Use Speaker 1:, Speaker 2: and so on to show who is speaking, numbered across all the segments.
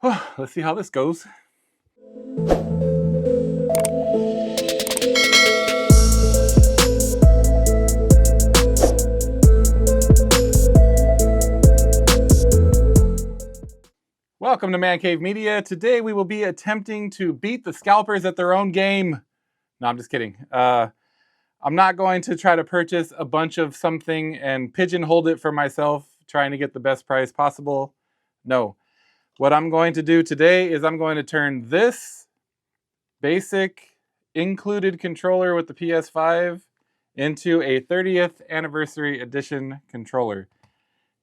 Speaker 1: Let's see how this goes. Welcome to Man Cave Media. Today we will be attempting to beat the scalpers at their own game. No, I'm just kidding. I'm not going to try to purchase a bunch of something and pigeonhole it for myself, trying to get the best price possible. No. What I'm going to do today is I'm going to turn this basic included controller with the PS5 into a 30th anniversary edition controller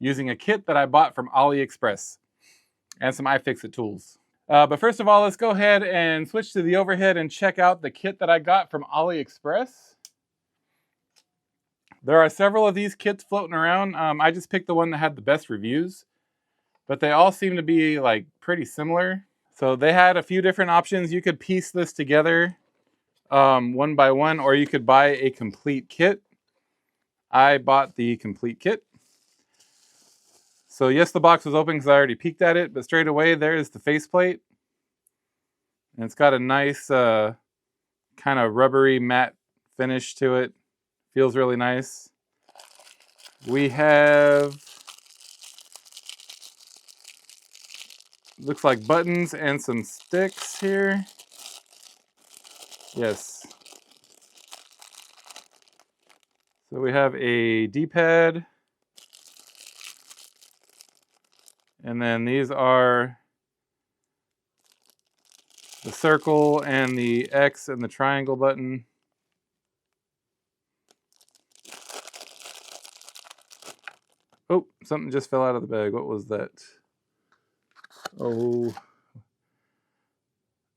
Speaker 1: using a kit that I bought from Aliexpress and some iFixit tools. But first of all, let's go ahead and switch to the overhead and check out the kit that I got from Aliexpress. There are several of these kits floating around. I just picked the one that had the best reviews, but they all seem to be like pretty similar. So they had a few different options. You could piece this together one by one, or you could buy a complete kit. I bought the complete kit. So yes, the box was open because I already peeked at it, but straight away there is the faceplate. And it's got a nice kind of rubbery matte finish to it. Feels really nice. We have, looks like buttons and some sticks here. Yes. So we have a D-pad. And then these are the circle and the X and the triangle button. Oh, something just fell out of the bag. What was that? Oh.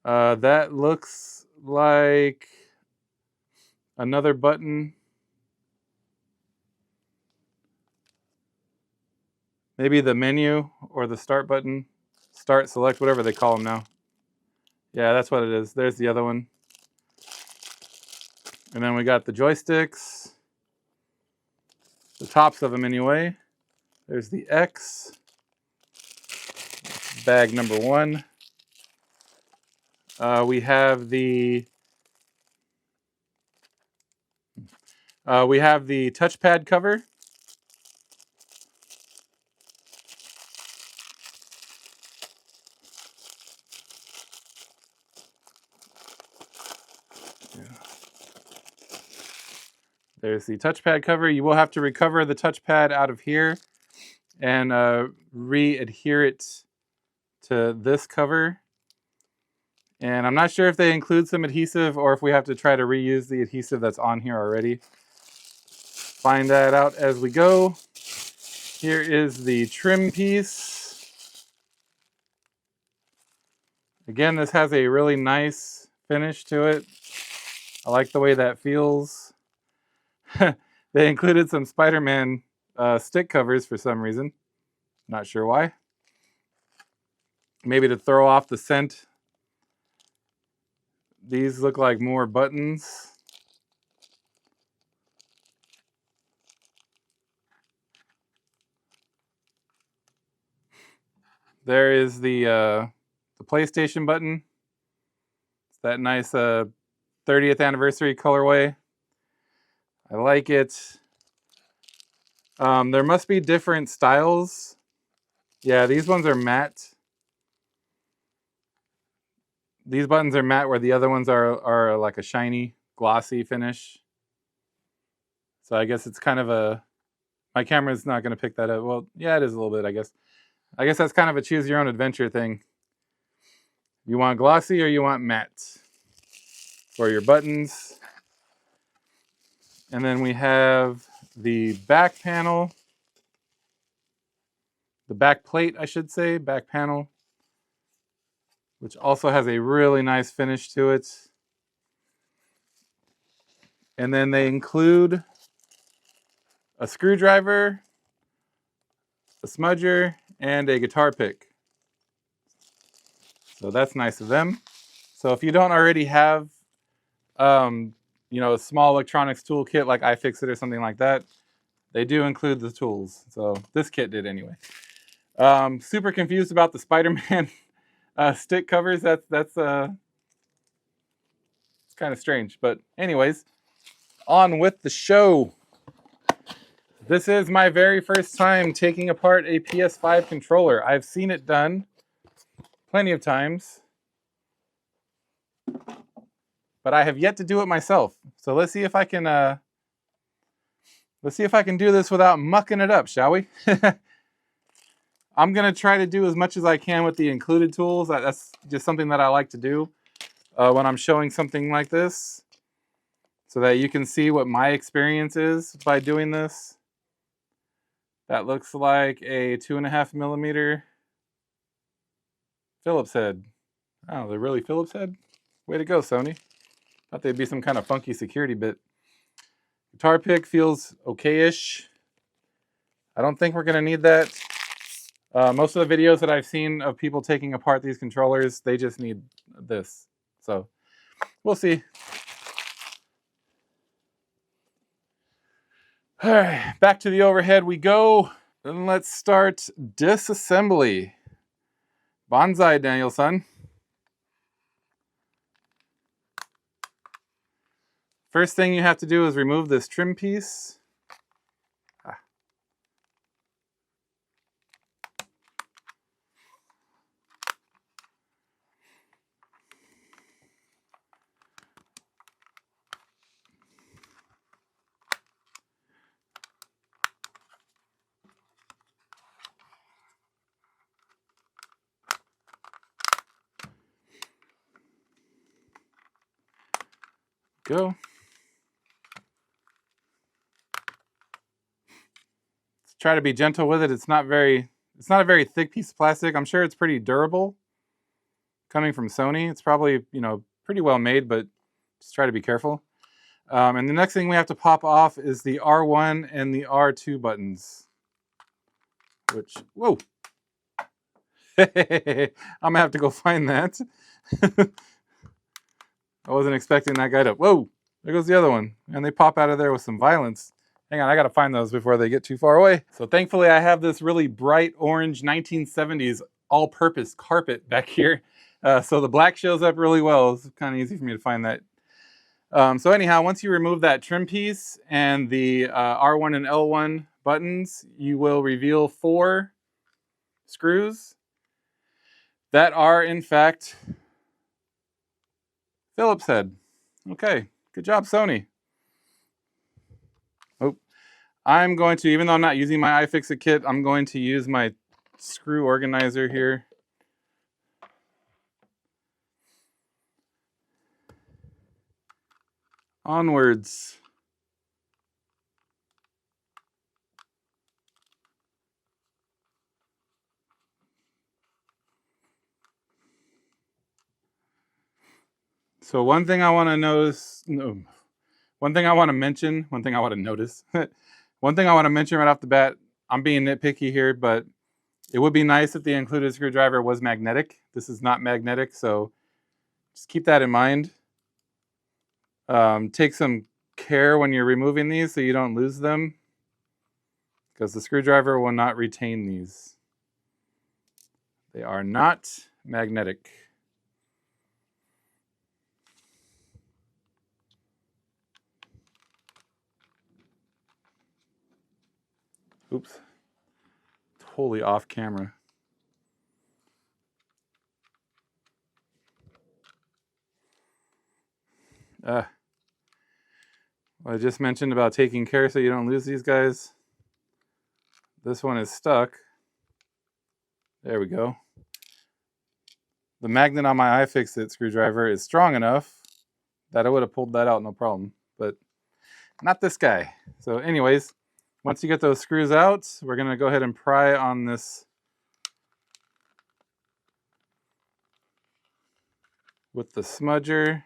Speaker 1: That looks like another button. Maybe the menu or the start button. Start, select, whatever they call them now. Yeah, that's what it is. There's the other one. And then we got the joysticks. The tops of them anyway. There's the X. Bag number one. We have the touchpad cover. There's the touchpad cover. You will have to recover the touchpad out of here and re-adhere it to this cover. And I'm not sure if they include some adhesive or if we have to try to reuse the adhesive that's on here already. Find that out as we go. Here is the trim piece. Again, this has a really nice finish to it. I like the way that feels. They included some Spider-Man stick covers for some reason. Not sure why. Maybe to throw off the scent. These look like more buttons. There is the PlayStation button. It's that nice 30th anniversary colorway. I like it. There must be different styles. Yeah, these ones are matte. These buttons are matte where the other ones are like a shiny, glossy finish. So I guess it's kind of a... My camera's not going to pick that up. Well, yeah, it is a little bit, I guess. I guess that's kind of a choose your own adventure thing. You want glossy or you want matte for your buttons. And then we have the back panel. The back plate, I should say, back panel, which also has a really nice finish to it. And then they include a screwdriver, a smudger, and a guitar pick. So that's nice of them. So if you don't already have, a small electronics toolkit like iFixit or something like that, they do include the tools. So this kit did anyway. Super confused about the Spider-Man stick covers. That's it's kind of strange. But anyways, on with the show. This is my very first time taking apart a PS5 controller. I've seen it done plenty of times, but I have yet to do it myself. So let's see if I can do this without mucking it up, shall we? I'm gonna try to do as much as I can with the included tools. That's just something that I like to do when I'm showing something like this, so that you can see what my experience is by doing this. That looks like a 2.5 millimeter Phillips head. Oh, they're really Phillips head? Way to go, Sony. Thought they'd be some kind of funky security bit. Guitar pick feels okay-ish. I don't think we're gonna need that. Most of the videos that I've seen of people taking apart these controllers, they just need this. So, we'll see. All right, back to the overhead we go. Then let's start disassembly. Bonsai, Daniel-san. First thing you have to do is remove this trim piece. Go. Let's try to be gentle with it. It's not a very thick piece of plastic. I'm sure it's pretty durable. Coming from Sony, it's probably, pretty well made, but just try to be careful. And the next thing we have to pop off is the R1 and the R2 buttons. Which, whoa! I'm gonna have to go find that. I wasn't expecting that guy to, whoa! There goes the other one. And they pop out of there with some violence. Hang on, I gotta find those before they get too far away. So thankfully I have this really bright orange 1970s all-purpose carpet back here. So the black shows up really well. It's kind of easy for me to find that. So anyhow, once you remove that trim piece and the R1 and L1 buttons, you will reveal 4 screws that are, in fact, Phillips head. Okay, good job, Sony. Oh, I'm going to, even though I'm not using my iFixit kit, I'm going to use my screw organizer here. Onwards. So one thing I want to notice, one thing I want to mention right off the bat, I'm being nitpicky here, but it would be nice if the included screwdriver was magnetic. This is not magnetic, so just keep that in mind. Take some care when you're removing these so you don't lose them, because the screwdriver will not retain these. They are not magnetic. Oops. Totally off camera. What I just mentioned about taking care so you don't lose these guys. This one is stuck. There we go. The magnet on my iFixit screwdriver is strong enough that I would have pulled that out no problem, but not this guy. So anyways, once you get those screws out, we're gonna go ahead and pry on this with the smudger.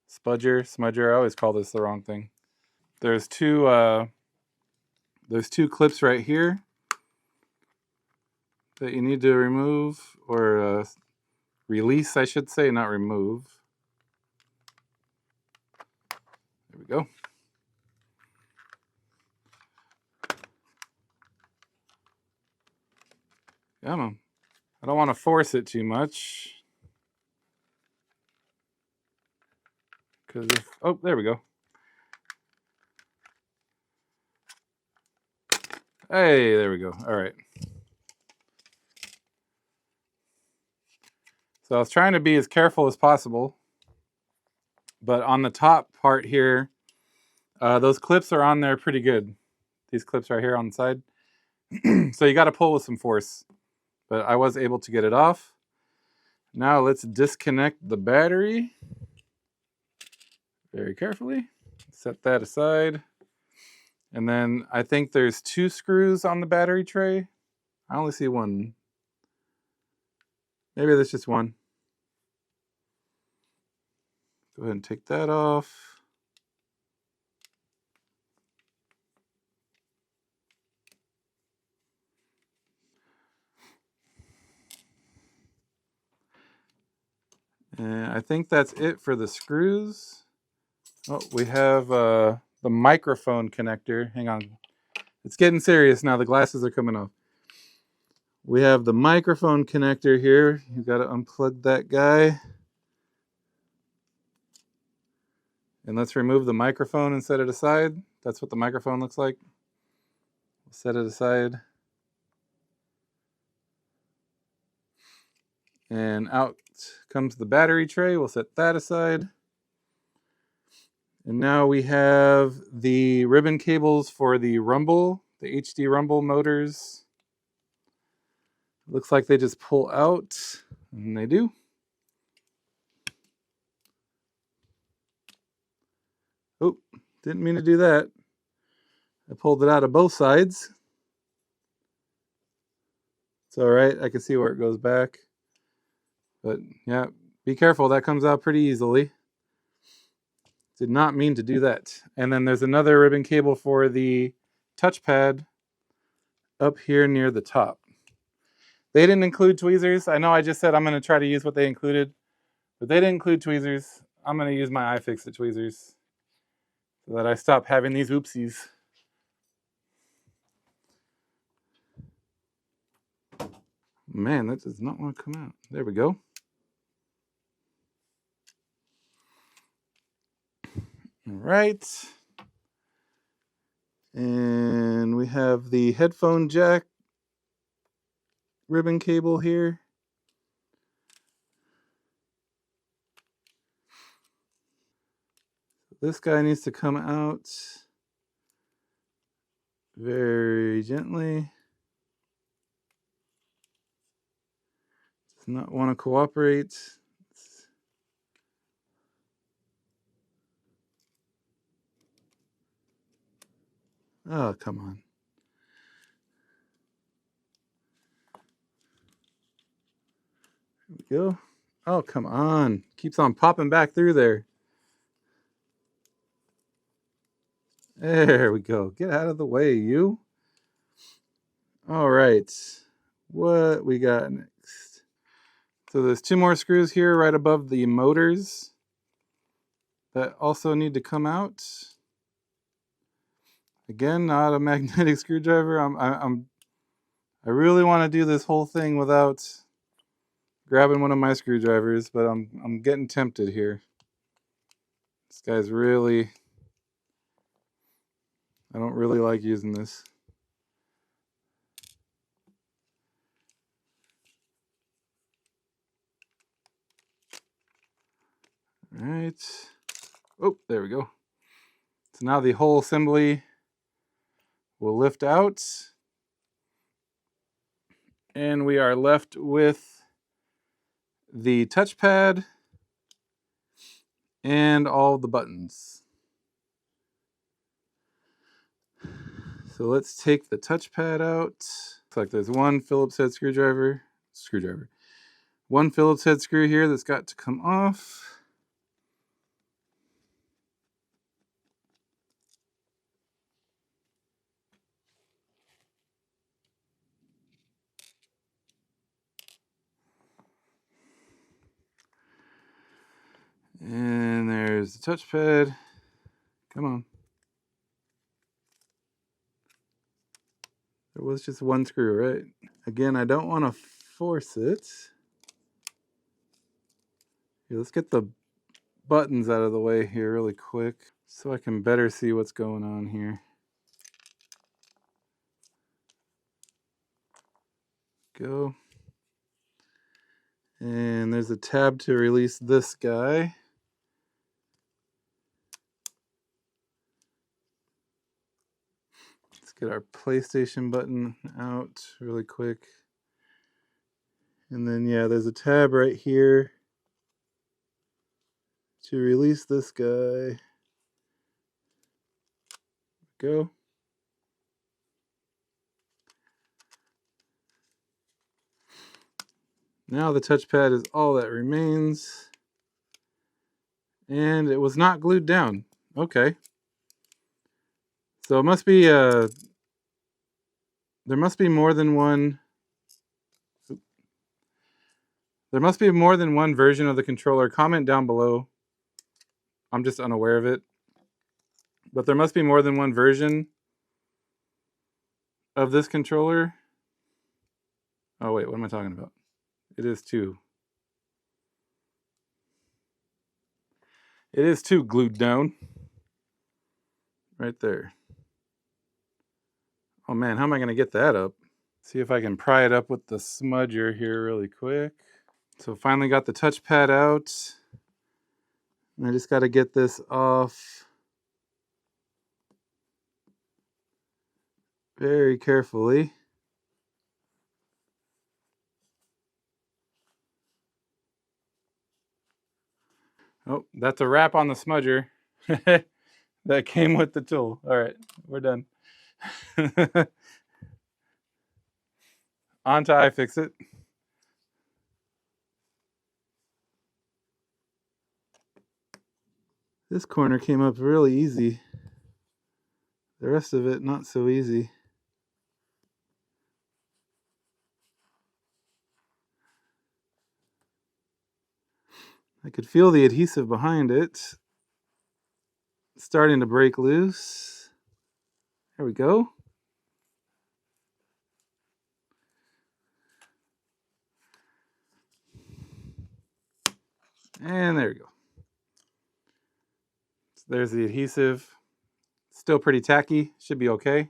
Speaker 1: Smudger, I always call this the wrong thing. There's two clips right here that you need to remove, or release, I should say, not remove. There we go. Come on. I don't want to force it too much. Because if, oh, there we go. Hey, there we go. All right. So I was trying to be as careful as possible. But on the top part here, those clips are on there pretty good. These clips right here on the side. So you got to pull with some force. But I was able to get it off. Now let's disconnect the battery very carefully. Set that aside. And then I think there's 2 screws on the battery tray. I only see one. Maybe there's just one. Go ahead and take that off. And I think that's it for the screws. Oh, we have the microphone connector. Hang on. It's getting serious now. The glasses are coming off. We have the microphone connector here. You got to unplug that guy. And let's remove the microphone and set it aside. That's what the microphone looks like. We'll set it aside. And out comes the battery tray. We'll set that aside. And now we have the ribbon cables for the Rumble, the HD Rumble motors. Looks like they just pull out, and they do. Oh, didn't mean to do that. I pulled it out of both sides. It's all right. I can see where it goes back. But yeah, be careful. That comes out pretty easily. Did not mean to do that. And then there's another ribbon cable for the touchpad up here near the top. They didn't include tweezers. I know I just said I'm going to try to use what they included, but they didn't include tweezers. I'm going to use my iFixit tweezers so that I stop having these oopsies. Man, that does not want to come out. There we go. All right. And we have the headphone jack ribbon cable here. This guy needs to come out very gently. Does not want to cooperate. Oh, come on. There we go. Oh, come on. Keeps on popping back through there. There we go. Get out of the way, you. All right. What we got next? So there's 2 more screws here right above the motors that also need to come out. Again, not a magnetic screwdriver. I really want to do this whole thing without grabbing one of my screwdrivers, but I'm getting tempted here. This guy's really, I don't really like using this. All right. Oh, there we go. So now the whole assembly will lift out. And we are left with the touchpad and all the buttons. So let's take the touchpad out. Looks like there's one Phillips head screwdriver. One Phillips head screw here that's got to come off. And there's the touchpad. Come on. There was just one screw, right? Again, I don't want to force it. Here, let's get the buttons out of the way here really quick so I can better see what's going on here. Go. And there's a tab to release this guy. Let's get our PlayStation button out really quick. And then, yeah, there's a tab right here to release this guy. Go. Now the touchpad is all that remains. And it was not glued down. Okay. So it must be there must be more than one. There must be more than one version of the controller. Comment down below. I'm just unaware of it. But there must be more than one version of this controller. Oh wait, what am I talking about? It is two. It is two glued down. Right there. Oh man, how am I going to get that up? See if I can pry it up with the smudger here really quick. So finally got the touchpad out. And I just got to get this off very carefully. Oh, that's a wrap on the smudger that came with the tool. All right, we're done. On to iFixit. This corner came up really easy. The rest of it, not so easy. I could feel the adhesive behind it starting to break loose. There we go. And there we go. So there's the adhesive. Still pretty tacky. Should be okay.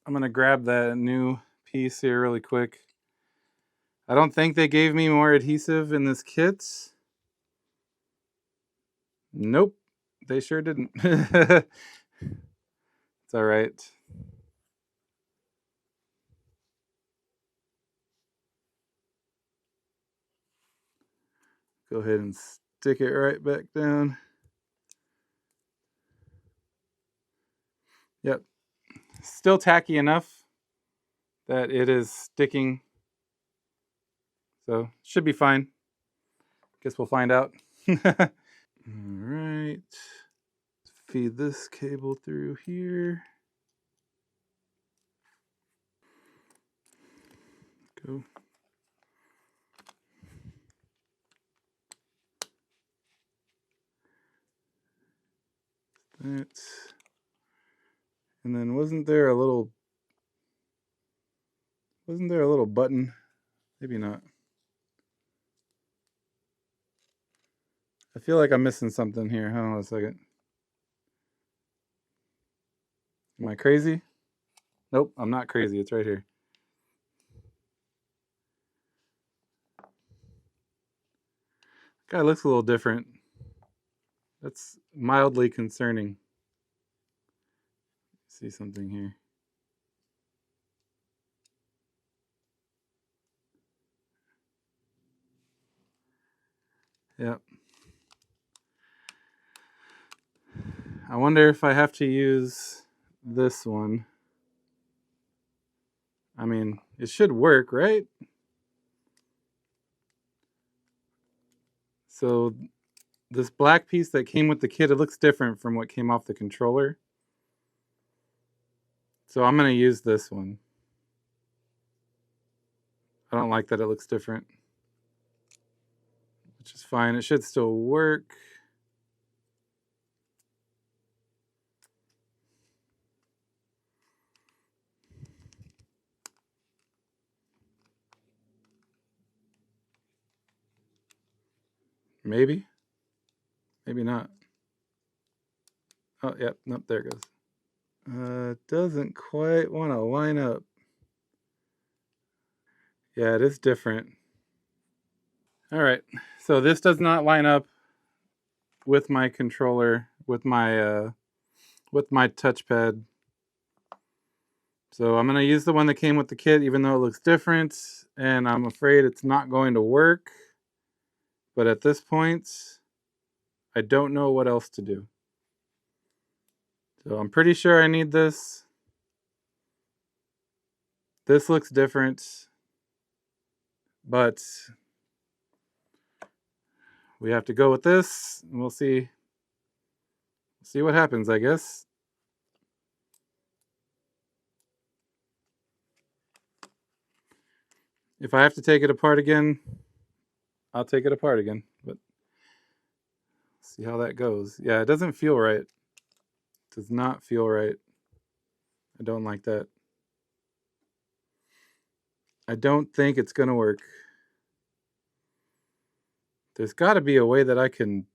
Speaker 1: I'm going to grab that new piece here really quick. I don't think they gave me more adhesive in this kit. Nope, they sure didn't. It's all right. Go ahead and stick it right back down. Yep, still tacky enough that it is sticking. So should be fine. Guess we'll find out. All right. Feed this cable through here. Go. That. And then wasn't there a little button? Maybe not. I feel like I'm missing something here. Hold on a second. Am I crazy? Nope, I'm not crazy. It's right here. Guy looks a little different. That's mildly concerning. See something here. Yep. I wonder if I have to use this one. I mean, it should work, right? So this black piece that came with the kit, it looks different from what came off the controller. So I'm going to use this one. I don't like that it looks different, which is fine. It should still work. Maybe. Maybe not. Oh, yep. Nope, there it goes. Doesn't quite want to line up. Yeah, it is different. All right. So this does not line up with my controller, with my touchpad. So I'm going to use the one that came with the kit, even though it looks different, and I'm afraid it's not going to work. But at this point, I don't know what else to do. So I'm pretty sure I need this. This looks different, but we have to go with this, and we'll see what happens, I guess. If I have to take it apart again, I'll take it apart again, but see how that goes. Yeah, it doesn't feel right. It does not feel right. I don't like that. I don't think it's going to work. There's got to be a way that I can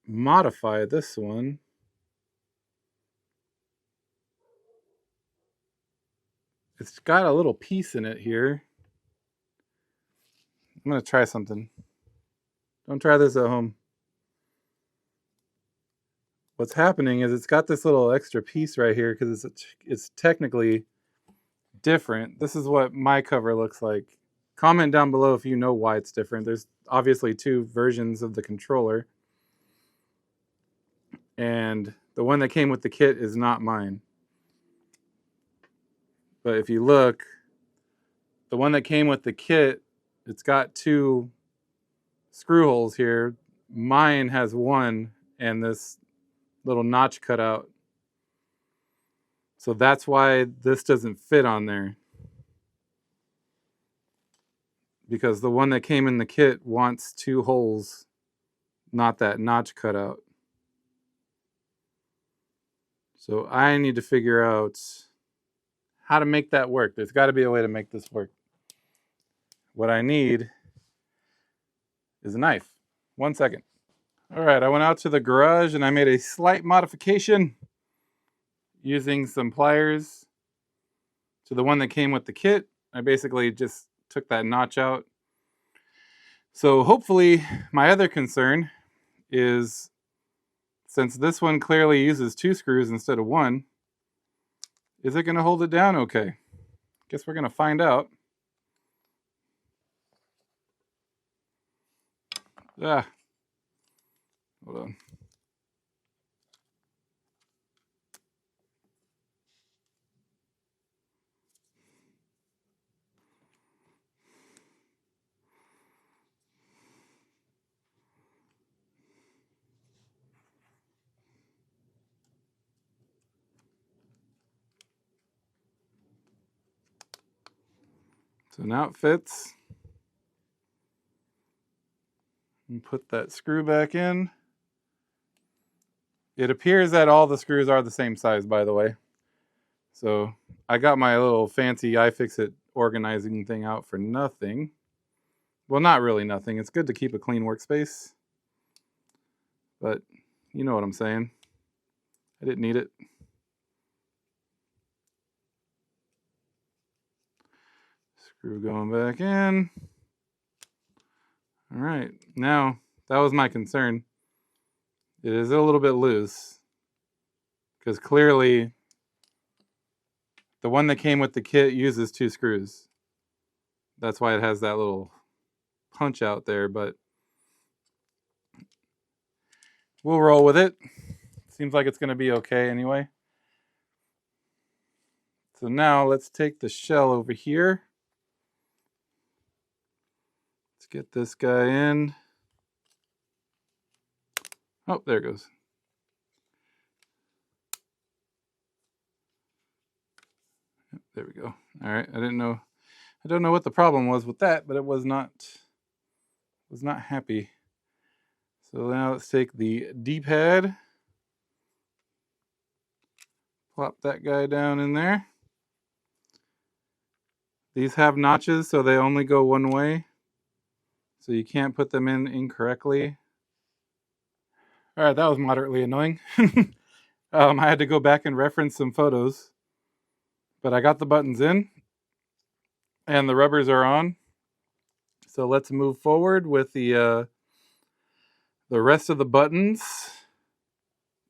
Speaker 1: modify this one. It's got a little piece in it here. I'm going to try something. Don't try this at home. What's happening is it's got this little extra piece right here because it's technically different. This is what my cover looks like. Comment down below if you know why it's different. There's obviously two versions of the controller. And the one that came with the kit is not mine. But if you look, the one that came with the kit, it's got two screw holes here. Mine has one and this little notch cut out. So that's why this doesn't fit on there. Because the one that came in the kit wants two holes, not that notch cut out. So I need to figure out how to make that work. There's got to be a way to make this work. What I need is a knife. 1 second. All right, I went out to the garage and I made a slight modification using some pliers to the one that came with the kit. I basically just took that notch out. So hopefully my other concern is, since this one clearly uses 2 screws instead of 1, is it going to hold it down okay? Guess we're going to find out. Hold on. So now it fits. And put that screw back in. It appears that all the screws are the same size, by the way. So I got my little fancy iFixit organizing thing out for nothing. Well, not really nothing. It's good to keep a clean workspace. But you know what I'm saying. I didn't need it. Screw going back in. All right. Now, that was my concern. It is a little bit loose. Because clearly, the one that came with the kit uses 2 screws. That's why it has that little punch out there, but we'll roll with it. Seems like it's going to be okay anyway. So now let's take the shell over here. Let's get this guy in. Oh, there it goes. There we go. All right. I don't know what the problem was with that, but it was not happy. So now let's take the D-pad. Plop that guy down in there. These have notches, so they only go one way. so you can't put them in incorrectly. All right, that was moderately annoying. I had to go back and reference some photos, but I got the buttons in and the rubbers are on. So let's move forward with the rest of the buttons.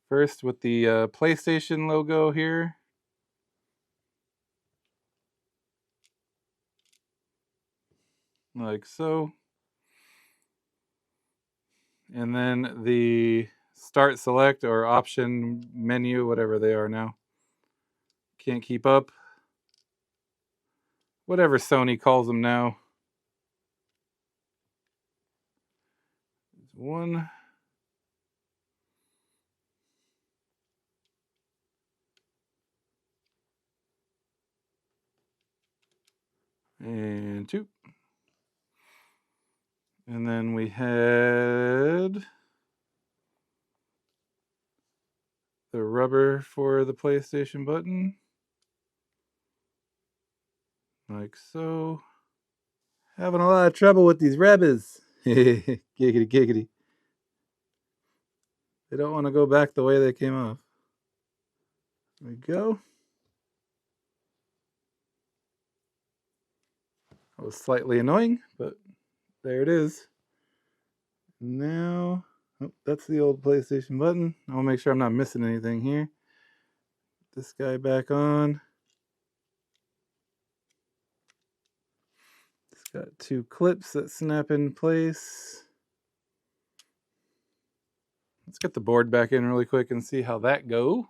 Speaker 1: First with the PlayStation logo here. Like so. And then the start select or option menu, whatever they are now. Can't keep up. Whatever Sony calls them now. One. And two. And then we had the rubber for the PlayStation button. Like so. Having a lot of trouble with these rubbers. Giggity, giggity. They don't want to go back the way they came off. There we go. That was slightly annoying, but there it is. Now, oh, that's the old PlayStation button. I'll make sure I'm not missing anything here. This guy back on. It's got two clips that snap in place. Let's get the board back in really quick and see how that go.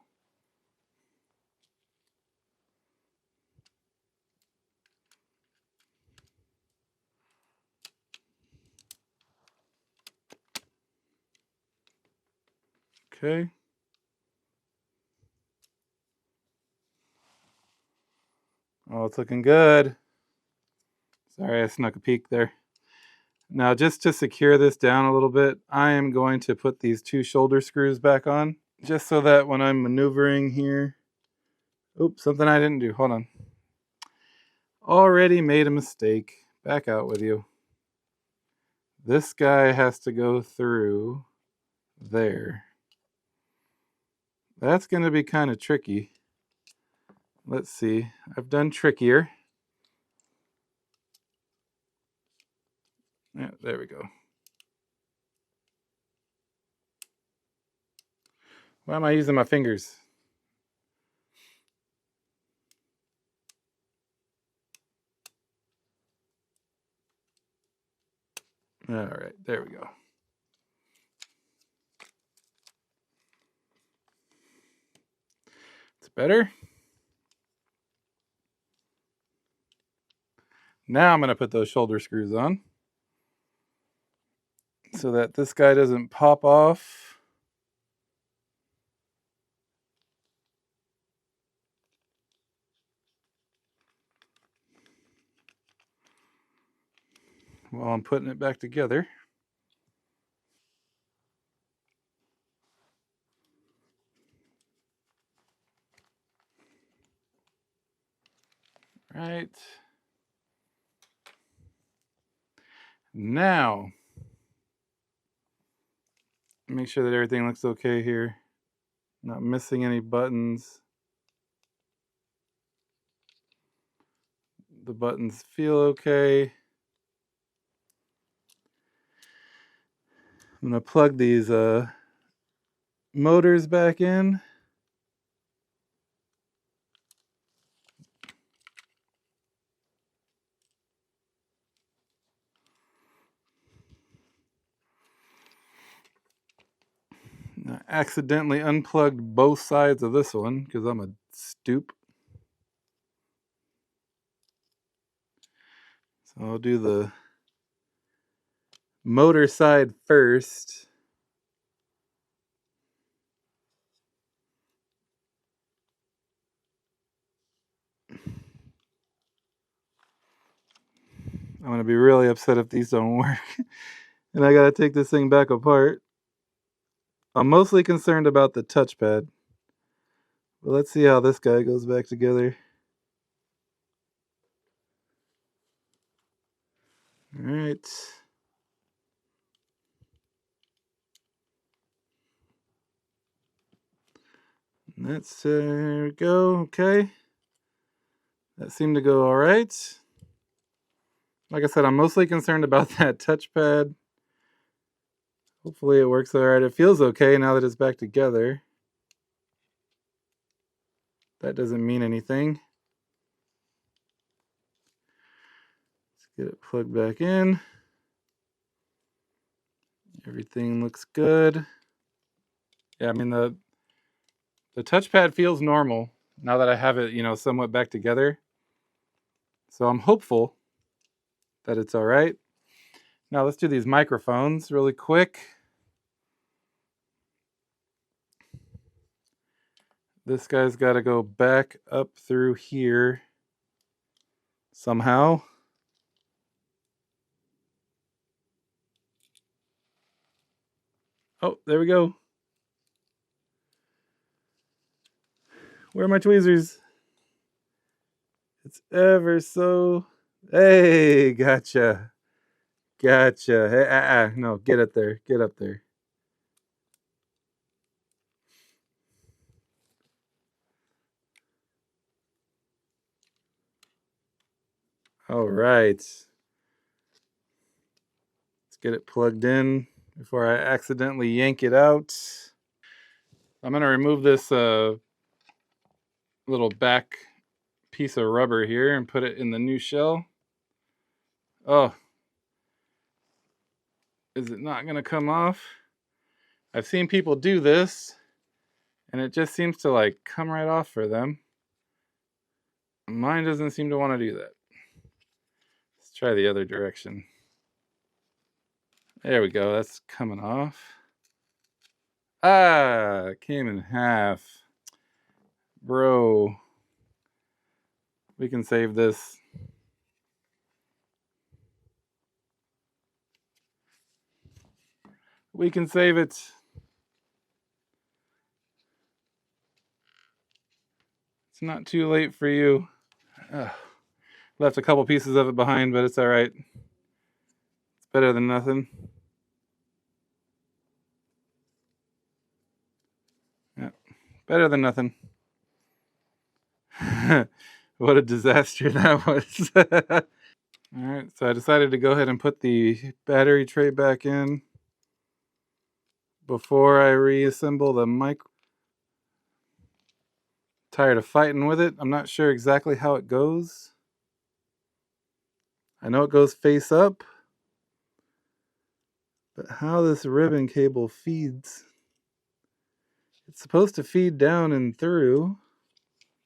Speaker 1: Okay. Oh, it's looking good. Sorry, I snuck a peek there. Now, just to secure this down a little bit, I am going to put these two shoulder screws back on, just so that when I'm maneuvering here... Oops, something I didn't do. Hold on. Already made a mistake. Back out with you. This guy has to go through there. That's going to be kind of tricky. Let's see. I've done trickier. Yeah, there we go. Why am I using my fingers? All right, there we go. It's better. Now I'm going to put those shoulder screws on so that this guy doesn't pop off. While I'm putting it back together. Right. Now, make sure that everything looks okay here. Not missing any buttons. The buttons feel okay. I'm going to plug these motors back in. I accidentally unplugged both sides of this one because I'm a stoop. So I'll do the motor side first. I'm going to be really upset if these don't work. And I got to take this thing back apart. I'm mostly concerned about the touchpad. But let's see how this guy goes back together. All right. That's, there we go, okay. That seemed to go all right. Like I said, I'm mostly concerned about that touchpad. Hopefully it works all right. It feels okay now that it's back together. That doesn't mean anything. Let's get it plugged back in. Everything looks good. Yeah, I mean the touchpad feels normal now that I have it, somewhat back together. So I'm hopeful that it's all right. Now let's do these microphones really quick. This guy's got to go back up through here somehow. Oh, there we go. Where are my tweezers? It's ever so... Hey, gotcha. Gotcha. Hey, no, get up there. Get up there. All right. Let's get it plugged in before I accidentally yank it out. I'm going to remove this little back piece of rubber here and put it in the new shell. Oh. Is it not going to come off? I've seen people do this, and it just seems to like come right off for them. Mine doesn't seem to want to do that. Let's try the other direction. There we go. That's coming off. Ah, it came in half. Bro. We can save this. We can save it. It's not too late for you. Left a couple pieces of it behind, but it's all right. It's better than nothing. Yeah, better than nothing. What a disaster that was. All right, so I decided to go ahead and put the battery tray back in before I reassemble the mic. Tired of fighting with it. I'm not sure exactly how it goes. I know it goes face up, but how this ribbon cable feeds. It's supposed to feed down and through,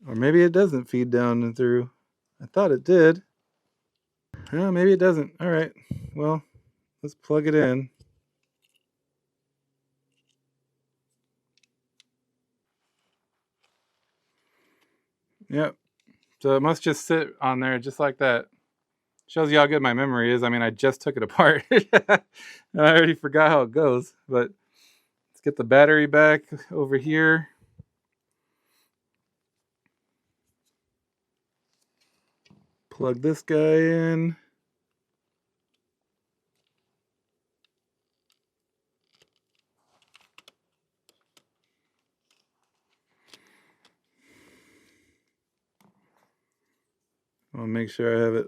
Speaker 1: or maybe it doesn't feed down and through. I thought it did. Well, maybe it doesn't. All right, well, let's plug it in. Yep, so it must just sit on there just like that. Shows you how good my memory is. I mean, I just took it apart. I already forgot how it goes, but let's get the battery back over here. Plug this guy in. I'll make sure I have it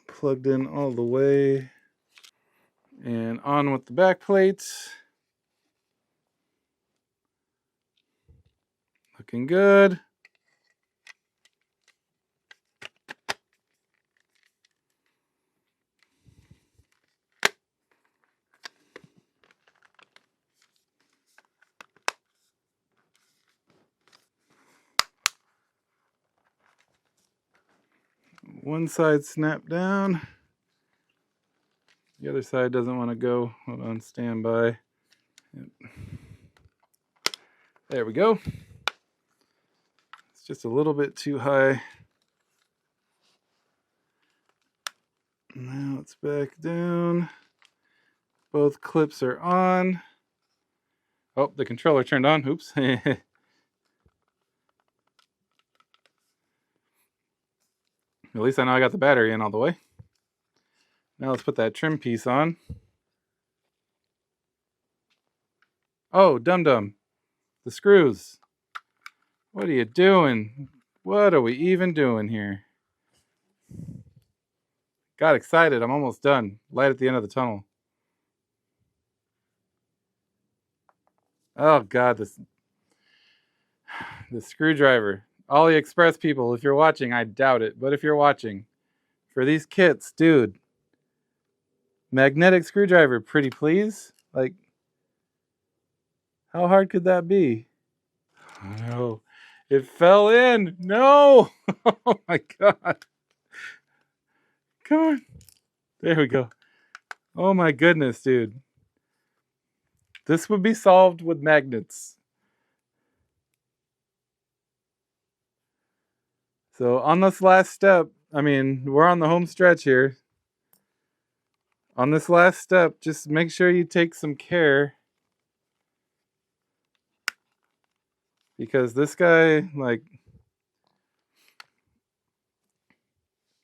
Speaker 1: plugged in all the way. And on with the back plates. Looking good. One side snapped down. The other side doesn't want to go. Hold on, stand by. Yep. There we go. It's just a little bit too high. Now it's back down. Both clips are on. Oh, the controller turned on. Oops. At least I know I got the battery in all the way. Now let's put that trim piece on. Oh, dum-dum. the screws. What are you doing? What are we even doing here? Got excited. I'm almost done. Light at the end of the tunnel. Oh God, this screwdriver. Aliexpress people, if you're watching, I doubt it. But if you're watching, for these kits, dude, magnetic screwdriver, pretty please. Like, how hard could that be? Oh no, it fell in. No! Oh my God. Come on. There we go. Oh my goodness, dude. This would be solved with magnets. So on this last step, I mean, we're on the home stretch here. On this last step, just make sure you take some care. Because this guy, like,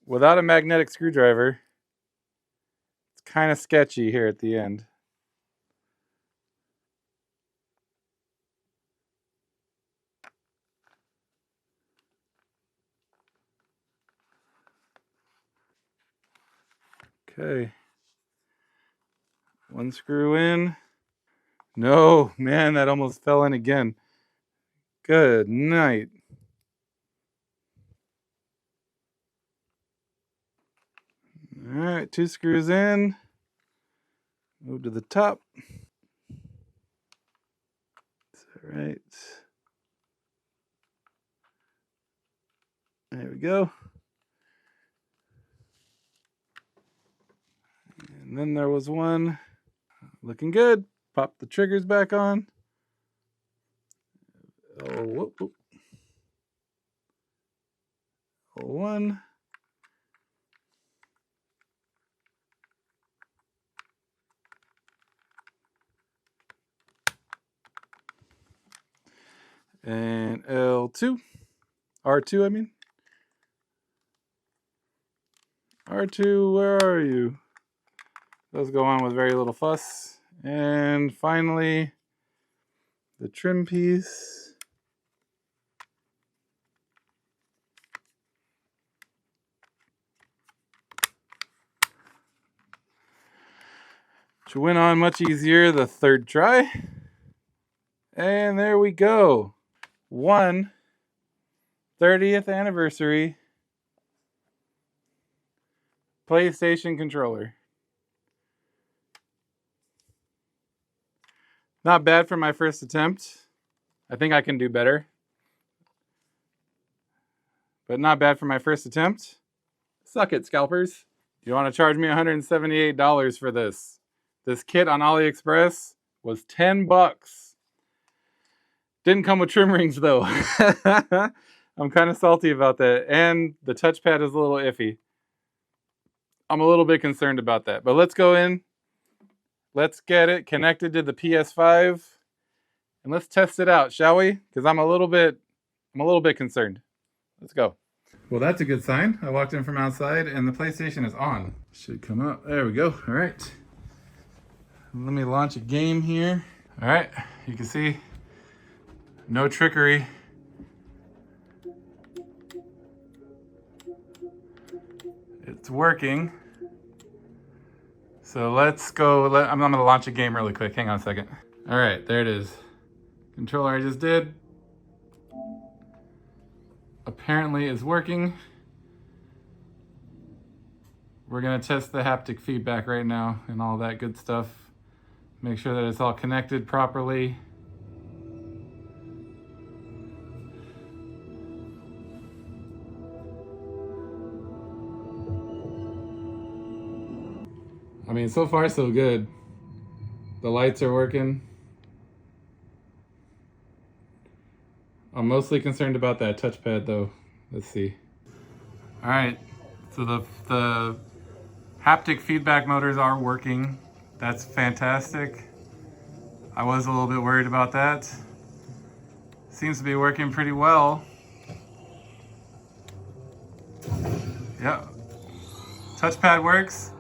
Speaker 1: without a magnetic screwdriver, it's kind of sketchy here at the end. Okay. One screw in. No, man, that almost fell in again. Good night. All right, 2 screws in. Move to the top. All right. There we go. And then there was one. Looking good. Pop the triggers back on. Oh, whoop, whoop. One. And L2. R2, I mean. R2, where are you? Those go on with very little fuss. And finally, the trim piece. Which went on much easier the third try. And there we go. 30th anniversary PlayStation controller. Not bad for my first attempt. I think I can do better. But not bad for my first attempt. Suck it, scalpers. You want to charge me $178 for this? This kit on Aliexpress was 10 bucks. Didn't come with trim rings though. I'm kind of salty about that. And the touchpad is a little iffy. I'm a little bit concerned about that. But let's go in. Let's get it connected to the PS5. And let's test it out, shall we? Because I'm a little bit concerned. Let's go. Well, that's a good sign. I walked in from outside and the PlayStation is on. Should come up. There we go. All right. Let me launch a game here. All right. You can see no trickery. It's working. So let's go. I'm going to launch a game really quick. Hang on a second. All right, there it is. Controller I just did. Apparently is working. We're going to test the haptic feedback right now and all that good stuff. Make sure that it's all connected properly. I mean, so far so good. The lights are working. I'm mostly concerned about that touchpad though. Let's see. All right, so the haptic feedback motors are working. That's fantastic. I was a little bit worried about that. Seems to be working pretty well. Yep. Touchpad works.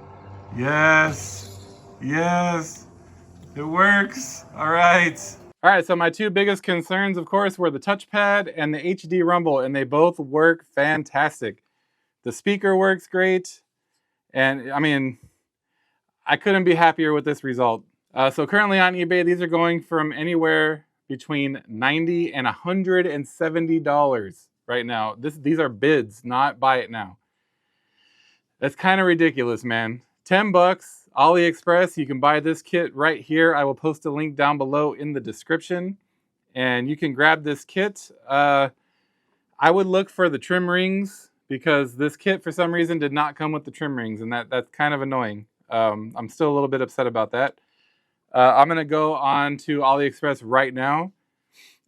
Speaker 1: Yes. Yes. It works. All right. All right, so my two biggest concerns, of course, were the touchpad and the HD rumble, and they both work fantastic. The speaker works great, and I mean, I couldn't be happier with this result. So currently on eBay, these are going from anywhere between $90 and $170 right now. These are bids, not buy it now. That's kind of ridiculous, man. 10 bucks, Aliexpress. You can buy this kit right here. I will post a link down below in the description, and you can grab this kit. I would look for the trim rings because this kit, for some reason, did not come with the trim rings, and that's kind of annoying. I'm still a little bit upset about that. I'm going to go on to Aliexpress right now,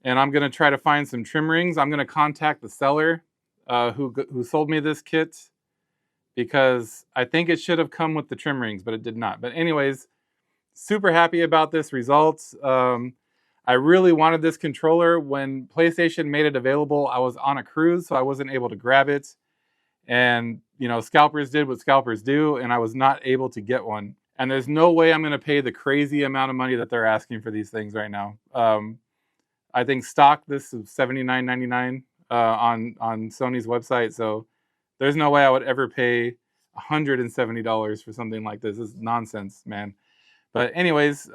Speaker 1: and I'm going to try to find some trim rings. I'm going to contact the seller who sold me this kit, because I think it should have come with the trim rings, but it did not. But anyways, super happy about this result. I really wanted this controller. When PlayStation made it available, I was on a cruise, so I wasn't able to grab it. And, you know, scalpers did what scalpers do, and I was not able to get one. And there's no way I'm going to pay the crazy amount of money that they're asking for these things right now. I think stock this is $79.99 on Sony's website, so there's no way I would ever pay $170 for something like this. This is nonsense, man. But anyways,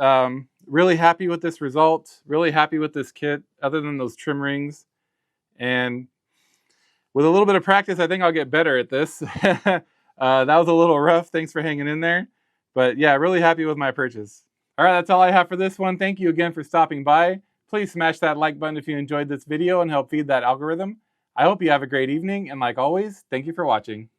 Speaker 1: really happy with this result. Really happy with this kit, other than those trim rings. And with a little bit of practice, I think I'll get better at this. That was a little rough. Thanks for hanging in there. But yeah, really happy with my purchase. All right, that's all I have for this one. Thank you again for stopping by. Please smash that like button if you enjoyed this video and help feed that algorithm. I hope you have a great evening, and like always, thank you for watching.